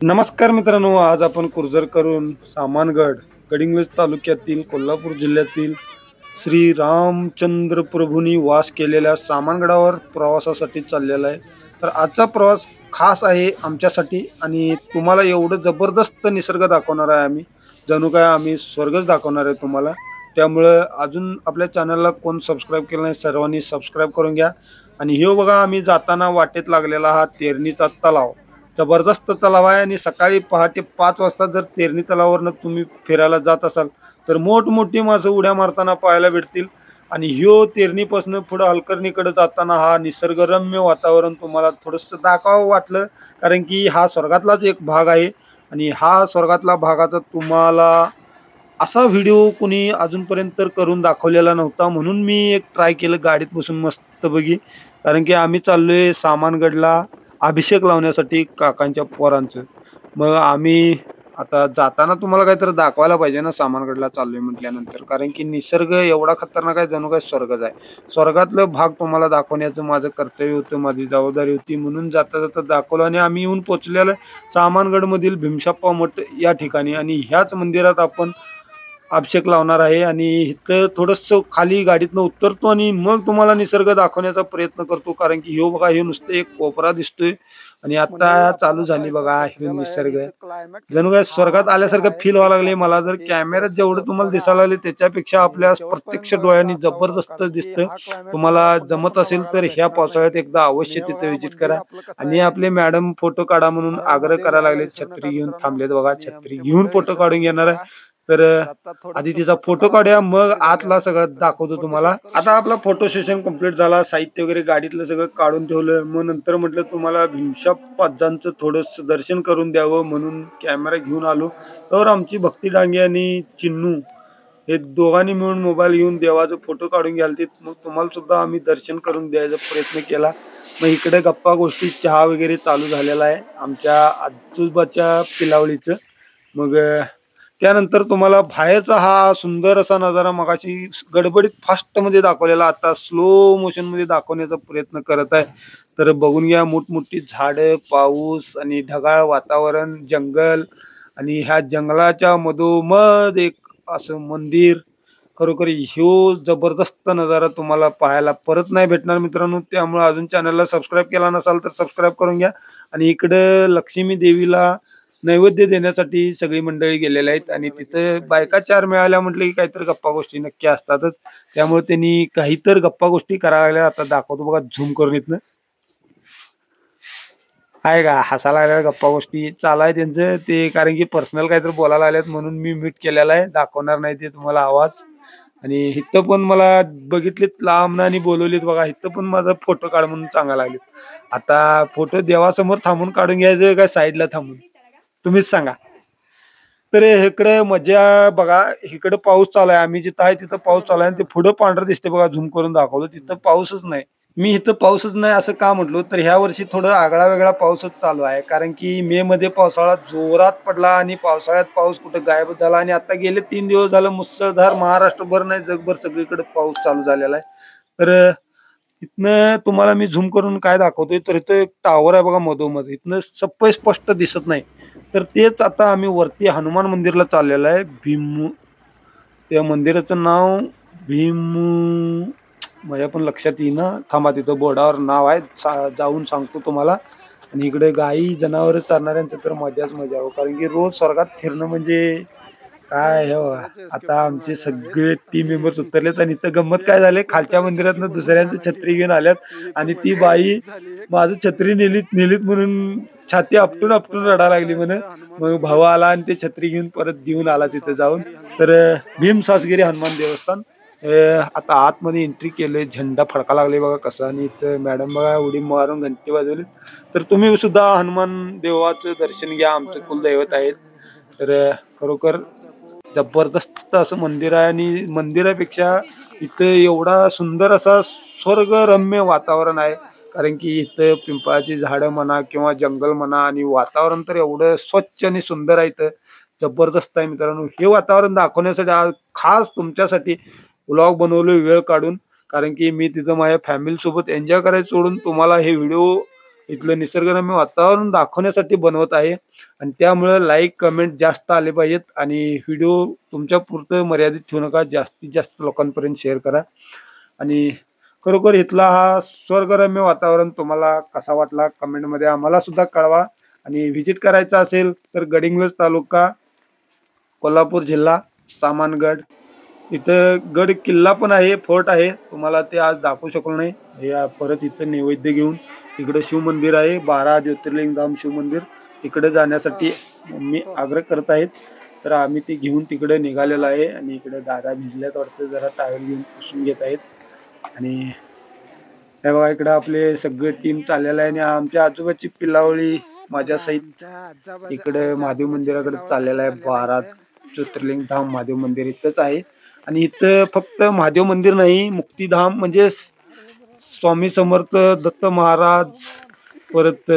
नमस्कार मित्रांनो, आज आपण कुर्जर करून सामानगड गडिंग्लज तालुक्यातील कोल्हापूर जिल्ह्यातील श्री रामचंद्र प्रभूंनी वास केलेल्या सामानगडावर प्रवासासाठी चाललेला आहे. तर आजचा प्रवास खास आहे आमच्यासाठी आणि तुम्हाला एवढं जबरदस्त निसर्ग दाखवणार आहे आम्ही. जणू काय आम्ही स्वर्गच दाखवणार आहे तुम्हाला. त्यामुळं अजून आपल्या चॅनलला कोण सबस्क्राईब केलं नाही सर्वांनी सबस्क्राईब करून घ्या. आणि ह्यो बघा आम्ही जाताना वाटेत लागलेला हा तेरणीचा तलाव. जबरदस्त तलाव आहे आणि सकाळी पहाटे 5 वाजता जर तेरणी तलावावरनं तुम्ही फिरायला जात असाल तर मोठमोठी मासं उड्या मारताना पाहायला भेटतील. आणि ह्यो तेरणीपासून पुढं हलकर्णीकडे जाताना हा निसर्गरम्य वातावरण तुम्हाला थोडंसं दाखवावं वाटलं, कारण की हा स्वर्गातलाच एक भाग आहे. आणि हा स्वर्गातला भागाचा तुम्हाला असा व्हिडिओ कुणी अजूनपर्यंत तर करून दाखवलेला नव्हता, म्हणून मी एक ट्राय केलं गाडीत बसून मस्तपैकी. कारण की आम्ही चाललोय सामानगडला अभिषेक लावण्यासाठी काकांच्या पोरांचं. मग आम्ही आता जाताना तुम्हाला काहीतरी दाखवायला पाहिजे ना, सामानगडला चाललोय म्हटल्यानंतर. कारण की निसर्ग एवढा खतरनाक आहे, जणू काय स्वर्गच आहे. स्वर्गातलं भाग तुम्हाला दाखवण्याचं माझं कर्तव्य होतं, माझी जबाबदारी होती, म्हणून जाता जाता दाखवलं. आणि आम्ही येऊन पोचलेलो सामानगडमधील भीमशाप्पा मठ या ठिकाणी. आणि ह्याच मंदिरात आपण अभिषेक लावणार आहे. आणि इथं थोडंसं खाली गाडीतनं उतरतो आणि मग तुम्हाला निसर्ग दाखवण्याचा प्रयत्न करतो. कारण की ह्यो बघा, हे नुसतं एक कोपरा दिसतोय आणि आता चालू झाली बघा हे निसर्ग. जणू काय स्वर्गात आल्यासारखं फील व्हायला लागले मला. जर कॅमेऱ्यात जेवढं तुम्हाला दिसायला लागले त्याच्यापेक्षा आपल्या प्रत्यक्ष डोळ्यांनी जबरदस्त दिसतं. तुम्हाला जमत असेल तर ह्या पावसाळ्यात एकदा अवश्य तिथे व्हिजिट करा. आणि आपले मॅडम फोटो काढा म्हणून आग्रह करायला लागले. छत्री घेऊन थांबलेत बघा, छत्री घेऊन फोटो काढून घेणार आहे. तर आधी तिचा फोटो काढूया, मग आतला सगळं दाखवतो तुम्हाला. आता आपला फोटो सेशन कंप्लीट झाला, साहित्य वगैरे गाडीतलं सगळं काढून ठेवलं. मग नंतर म्हटलं तुम्हाला भीमशाप्पाजांचं थोडंसं दर्शन करून द्यावं म्हणून कॅमेरा घेऊन आलो. तर आमची भक्ती डांगे आणि चिन्नू हे दोघांनी मिळून मोबाईल घेऊन देवाचं फोटो काढून घ्यालते. मग तुम्हाला सुद्धा आम्ही दर्शन करून द्यायचा प्रयत्न केला. मग इकडे गप्पा गोष्टी चहा वगैरे चालू झालेला आहे आमच्या आजोबाच्या पिलावळीचं. मग त्यानंतर तुम्हाला बाहेरचा हा सुंदर असा नजारा मगाशी गडबडीत फास्टमध्ये दाखवलेला, आता स्लो मोशनमध्ये दाखवण्याचा प्रयत्न करत आहे. तर बघून घ्या, मोठमोठी झाडं, पाऊस आणि ढगाळ वातावरण, जंगल. आणि ह्या जंगलाच्या मधोमध एक असं मंदिर. खरोखर ह्यो जबरदस्त नजारा तुम्हाला पाहायला परत नाही भेटणार मित्रांनो. त्यामुळे अजून चॅनलला सबस्क्राईब केला नसाल तर सबस्क्राईब करून घ्या. आणि इकडं लक्ष्मी देवीला नैवेद्य देण्यासाठी सगळी मंडळी गेलेले आहेत. आणि तिथं बायका चार मिळाल्या म्हटलं की काहीतरी गप्पा गोष्टी नक्की असतातच. त्यामुळे त्यांनी काहीतरी गप्पा गोष्टी करायला लागल्या. आता दाखवतो बघा झूम करून इथनं. आहे का हसायला लागल्या गप्पा गोष्टी चालू आहे त्यांचं ते, कारण की पर्सनल काहीतरी बोलायला आल्यात म्हणून मी म्यूट केलेला आहे, दाखवणार नाही ते तुम्हाला आवाज. आणि इथं पण मला बघितलीत लांबनं आणि बोलवलीत बघा, इथं पण माझा फोटो काढ म्हणून सांगायला लागलेत. आता फोटो देवासमोर थांबून काढून घ्यायचं का साईडला थांबून, तुम्हीच सांगा. तर इकडे मजा बघा, इकडे पाऊस चालू आहे. आम्ही जिथं आहे तिथं पाऊस चालू आहे आणि ते पुढं पांढरं दिसते बघा, झूम करून दाखवलं तिथं पाऊसच नाही. मी इथं पाऊसच नाही असं का म्हटलो, तर ह्या वर्षी थोडं आगळा वेगळा पाऊसच चालू आहे. कारण की मे मध्ये पावसाळा जोरात पडला आणि पावसाळ्यात पाऊस कुठं गायब झाला. आणि आता गेले 3 दिवस झालं मुसळधार महाराष्ट्रभर नाही जगभर सगळीकडे पाऊस चालू झालेला आहे. तर इथनं तुम्हाला मी झूम करून काय दाखवतोय, तर इथं एक टॉवर आहे बघा मधोमध, इथनं सप्पय स्पष्ट दिसत नाही. तर तेच आता आम्ही वरती हनुमान मंदिरला चाललेलो आहे. त्या मंदिराचं नाव भीम, माझ्या पण लक्षात येईना. थांबा, तिथं बोर्डावर नाव आहे, जाऊन सांगतो तुम्हाला. आणि इकडे गायी जनावर चारणाऱ्यांचं तर मजाच मजा हो, कारण की रोज स्वर्गात फिरणं म्हणजे काय हे बघा. आता आमचे सगळे टीम मेंबर्स उतरलेत आणि इथं गंमत काय झाले, खालच्या मंदिरातनं दुसऱ्यांचं छत्री घेऊन आल्यात. आणि ती बाई माझं छत्री नेलीत नेलीत म्हणून छाती आपटून आपटून रडायला लागली म्हणे. मग भाऊ आला आणि ते छत्री घेऊन परत देऊन आला तिथे जाऊन. तर भीम सासगिरी हनुमान देवस्थान आता आतमध्ये एंट्री केले, झेंडा फडका लागले बघा कसं. आणि इथं मॅडम बघा उडी मारून घंटी वाजवली. तर तुम्ही सुद्धा हनुमान देवाचं दर्शन घ्या, आमचं कुलदैवत आहेत. तर खरोखर जबरदस्त असं मंदिर आहे. आणि मंदिरापेक्षा इथं एवढा सुंदर असा स्वर्गरम्य वातावरण आहे. कारण की इथं पिंपळाची झाडं म्हणा किंवा जंगल म्हणा, आणि वातावरण तर एवढं स्वच्छ आणि सुंदर आहे इथं, जबरदस्त आहे मित्रांनो. हे वातावरण दाखवण्यासाठी आज खास तुमच्यासाठी व्लॉग बनवलोय वेळ काढून. कारण की मी तिथं माझ्या फॅमिली सोबत एन्जॉय करायचं सोडून तुम्हाला हे व्हिडिओ इथलं निसर्गरम्य वातावरण दाखवण्यासाठी बनवत आहे आणि त्यामुळे लाईक कमेंट जास्त आले पाहिजेत आणि व्हिडिओ तुमच्या पुरतं मर्यादित ठेवू नका. जास्तीत जास्त लोकांपर्यंत शेअर करा आणि खरोखर इथला हा स्वर्गरम्य वातावरण तुम्हाला कसा वाटला कमेंटमध्ये आम्हाला सुद्धा कळवा आणि व्हिजिट करायचा असेल तर गडिंग्लज तालुका, कोल्हापूर जिल्हा, सामानगड. इथं गड किल्ला पण आहे, फोर्ट आहे. तुम्हाला ते आज दाखवू शकलो नाही. परत इथं नैवेद्य घेऊन तिकडे शिवमंदिर आहे, 12 ज्योतिर्लिंग धाम शिवमंदिर. तिकडे जाण्यासाठी मी आग्रह करत आहेत. तर आम्ही ते घेऊन तिकडे निघालेलो आहे आणि इकडे दादा भिजल्यात वाटतं, जरा टॉवेल घेऊन पुसून घेत आहेत आणि हे बघा इकडे आपले सगळे टीम चाललेला आहे आणि आमच्या आजोबाची पिल्लावळी माझ्या सहित इकडे महादेव मंदिराकडे चाललेला आहे. 12 ज्योतिर्लिंग धाम महादेव मंदिर इथंच आहे आणि इथं फक्त महादेव मंदिर नाही, मुक्तीधाम म्हणजे स्वामी समर्थ, दत्त महाराज, परत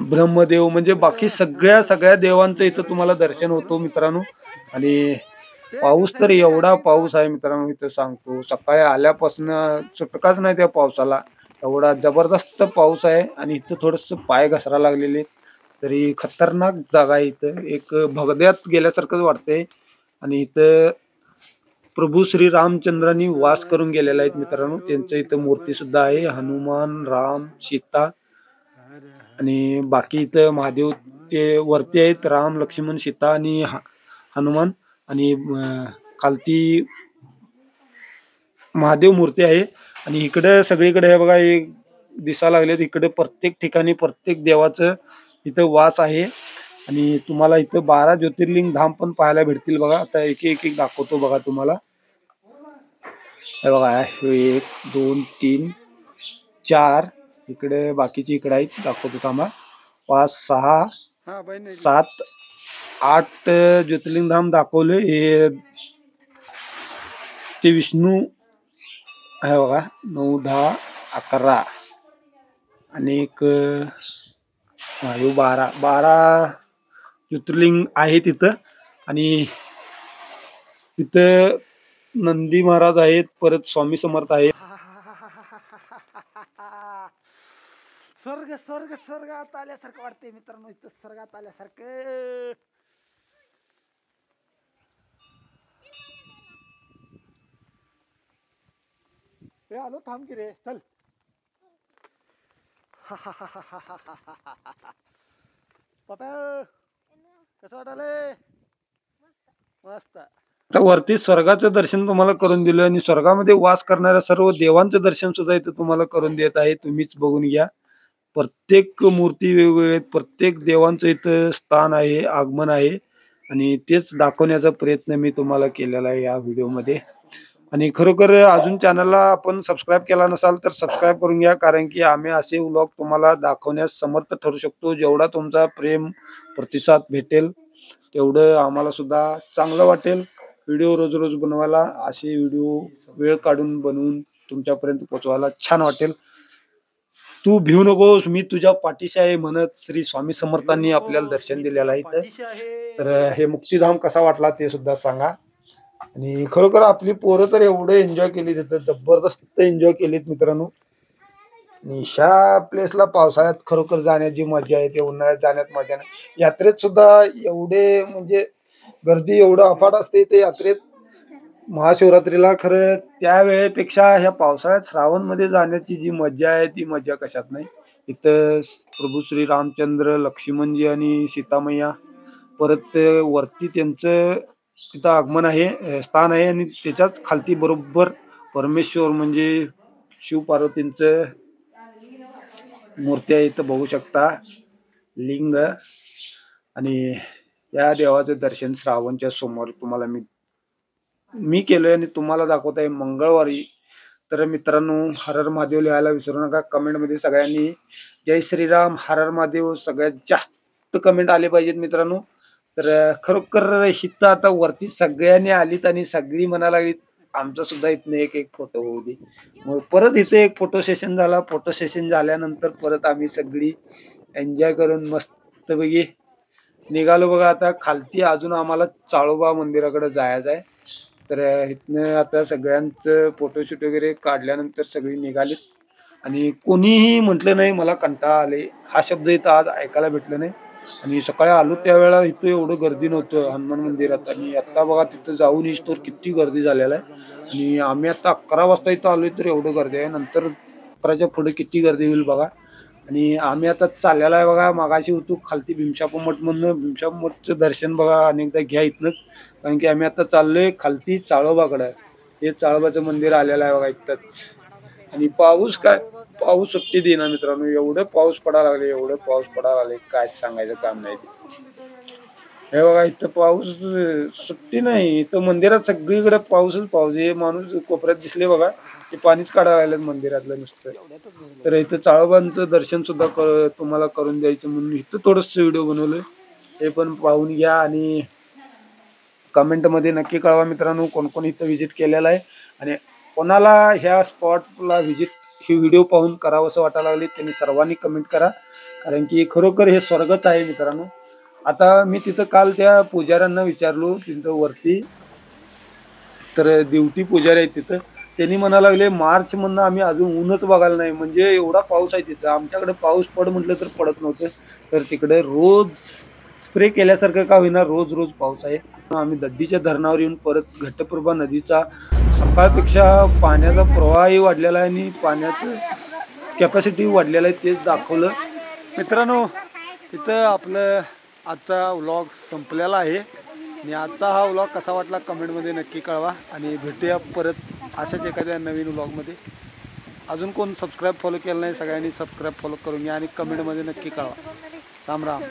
ब्रह्मदेव म्हणजे बाकी सगळ्या देवांचं इथं तुम्हाला दर्शन होतो मित्रांनो. आणि पाऊस तर एवढा पाऊस आहे मित्रांनो, इथं सांगतो सकाळी आल्यापासून सुटकाच नाही त्या पावसाला. एवढा जबरदस्त पाऊस आहे आणि इथं थोडस पाय घसरा लागलेले. तरी खतरनाक जागा आहे इथं, एक भगद्यात गेल्यासारखंच वाटतंय आणि इथं प्रभू श्री रामचंद्रांनी वास करून गेलेला आहेत मित्रांनो. त्यांचं इथं मूर्ती सुद्धा आहे, हनुमान, राम, सीता आणि बाकी इथं महादेव ते वरती आहेत, राम, लक्ष्मण, सीता आणि हनुमान आणि खालती महादेव मूर्ती आहे. आणि इकडे सगळीकडे हे बघा हे दिसा लागले, इकडे प्रत्येक ठिकाणी प्रत्येक देवाचं इथं वास आहे आणि तुम्हाला इथं 12 ज्योतिर्लिंग धाम पण पाहायला भेटतील. बघा आता एक एक दाखवतो बघा तुम्हाला. हे बघा 1 2 3 4 इकडे बाकीची इकडे आहेत, दाखवतो थांबा. 5 6 7 8 ज्योतिर्लिंग धाम दाखवले. हे ते विष्णू आहे बघा. 9 10 11 आणि एक 12 ज्योतिर्लिंग आहे तिथं. आणि तिथं नंदी महाराज आहेत, परत स्वामी समर्थ आहेत. स्वर्ग स्वर्ग स्वर्गात आल्यासारखं वाटतंय मित्रांनो, इथं स्वर्गात आल्यासारखं. हे आलो, थांब की रे, चल. पप्या कसं वाटालंय? मस्त. आता वरती स्वर्गाचं दर्शन तुम्हाला करून दिलं आणि स्वर्गामध्ये वास करणाऱ्या सर्व देवांचं दर्शन सुद्धा इथं तुम्हाला करून देत आहे. तुम्हीच बघून घ्या. प्रत्येक मूर्ती वेगवेगळ्या आहेत, प्रत्येक देवांचं इथं स्थान आहे, आगमन आहे आणि तेच दाखवण्याचा प्रयत्न मी तुम्हाला केलेला आहे या व्हिडिओमध्ये. आणि खरोखर अजून चॅनलला आपण सबस्क्राईब केला नसाल तर सबस्क्राईब करून घ्या, कारण की आम्ही असे व्लॉग तुम्हाला दाखवण्यास समर्थ ठरू शकतो. जेवढा तुमचा प्रेम प्रतिसाद भेटेल तेवढं आम्हाला सुद्धा चांगलं वाटेल. व्हिडिओ रोज रोज बनवायला, असे व्हिडिओ वेळ काढून बनवून तुमच्यापर्यंत पोहोचवायला छान वाटेल. तू भिवू नकोस, मी तुझ्या पाठीशी आहे म्हणत श्री स्वामी समर्थांनी आपल्याला दर्शन दिलेलं आहे. तर हे मुक्तीधाम कसा वाटला ते सुद्धा सांगा. आणि खरोखर आपली पोरं तर एवढे एन्जॉय केली, तिथं जबरदस्त एन्जॉय केलीत मित्रांनो. आणि ह्या प्लेसला पावसाळ्यात खरोखर जाण्याची मजा आहे, ते उन्हाळ्यात जाण्यात मजा नाही. यात्रेत सुद्धा एवढे म्हणजे गर्दी एवढं अफाट असते ते यात्रेत महाशिवरात्रीला. खरं त्या वेळेपेक्षा ह्या पावसाळ्यात श्रावण मध्ये जाण्याची जी मजा आहे ती मजा कशात नाही. इथं प्रभू श्री रामचंद्र, लक्ष्मणजी आणि सीतामैया, परत वरती त्यांचं तिथं आगमन आहे, स्थान आहे आणि त्याच्याच खालती बरोबर परमेश्वर म्हणजे शिव पार्वतींचं मूर्ती आहे, इथं बघू शकता लिंग. आणि या देवाचं दर्शन श्रावणच्या सोमवारी तुम्हाला मी केलोय आणि तुम्हाला दाखवत आहे मंगळवारी. तर मित्रांनो, हर हर महादेव लिहायला विसरू नका. कमेंटमध्ये सगळ्यांनी जय श्रीराम, हर हर महादेव सगळ्यात जास्त कमेंट आले पाहिजेत मित्रांनो. तर खरोखर हिथं आता वरती सगळ्यांनी आलीत आणि सगळी म्हणायला लागलीत आमचा सुद्धा इथनं एक फोटो होऊ दे. मग परत इथे एक फोटो सेशन झाला. फोटो सेशन झाल्यानंतर परत आम्ही सगळी एन्जॉय करून मस्तपैकी निघालो. बघा आता खालती अजून आम्हाला चाळोबा मंदिराकडे जायचं आहे. तर इथनं आता सगळ्यांचं फोटोशूट वगैरे काढल्यानंतर सगळी निघालीत आणि कोणीही म्हटलं नाही मला कंटाळा आले हा शब्द इथं आज ऐकायला भेटलं नाही. आणि सकाळी आलो त्यावेळेला इथं एवढं गर्दी नव्हतं हनुमान मंदिरात आणि आता बघा तिथं जाऊन येईस्तोवर किती गर्दी झालेला आहे. आणि आम्ही आता 11 वाजता इथं आलोय तर एवढं गर्दी आहे. नंतर 11च्या पुढे किती गर्दी होईल बघा. आणि आम्ही आता चाललेला आहे बघा. मागाशी होतो खालती भीमशापा मठमधनं. भीमशापा मठचं दर्शन बघा अनेकदा घ्या इथनंच, कारण की आम्ही आता चाललोय खालती चाळोबाकडं. हे चाळोबाचं मंदिर आलेलं आहे बघा इथंच. आणि पाऊस काय, पाऊस सुट्टी देईना मित्रांनो. एवढं पाऊस पडायला लागले, एवढं पाऊस पडायला लागले काय सांगायचं काम नाही. हे बघा इथं पाऊस सुट्टी नाही. इथं मंदिरात सगळीकडे पाऊसच पाऊस. हे माणूस कोपऱ्यात दिसले बघा ते पाणीच काढायला लागलं मंदिरातलं नुसतं. तर इथं चाळोबांचं दर्शन सुद्धा तुम्हाला करून द्यायचं म्हणून इथं थोडंस व्हिडिओ बनवलंय. हे पण पाहून घ्या आणि कमेंटमध्ये नक्की कळवा मित्रांनो कोण कोण इथं व्हिजिट केलेलं आहे. आणि कोणाला ह्या स्पॉटला व्हिजिट ही व्हिडिओ पाहून करावं असं वाटायला लागले त्यांनी सर्वांनी कमेंट करा, कारण की खरोखर हे स्वर्गच आहे मित्रांनो. आता मी तिथं काल त्या पुजाऱ्यांना विचारलो तिथं वरती, तर दिवटी पुजारी आहेत तिथं. त्यांनी म्हणायला लागले मार्च मधनं आम्ही अजून ऊनच बघायला नाही, म्हणजे एवढा पाऊस आहे तिथं. आमच्याकडे पाऊस पड म्हटलं तर पडत नव्हतं, तर तिकडे रोज स्प्रे केल्यासारखं का होईना रोज रोज पाऊस आहे. आम्ही दड्डीच्या धरणावर येऊन परत घट्टप्रभा नदीचा सकाळपेक्षा पाण्याचा प्रवाहही वाढलेला आहे आणि पाण्याचं कॅपॅसिटी वाढलेलं आहे तेच दाखवलं मित्रांनो. इथं आपलं आजचा व्लॉग संपलेला आहे. आणि आजचा हा व्लॉग कसा वाटला कमेंटमध्ये नक्की कळवा. आणि भेटूया परत अशाच एखाद्या नवीन व्लॉगमध्ये. अजून कोण सबस्क्राईब फॉलो केलं नाही सगळ्यांनी सबस्क्राईब फॉलो करून घ्या आणि कमेंटमध्ये नक्की कळवा. राम राम.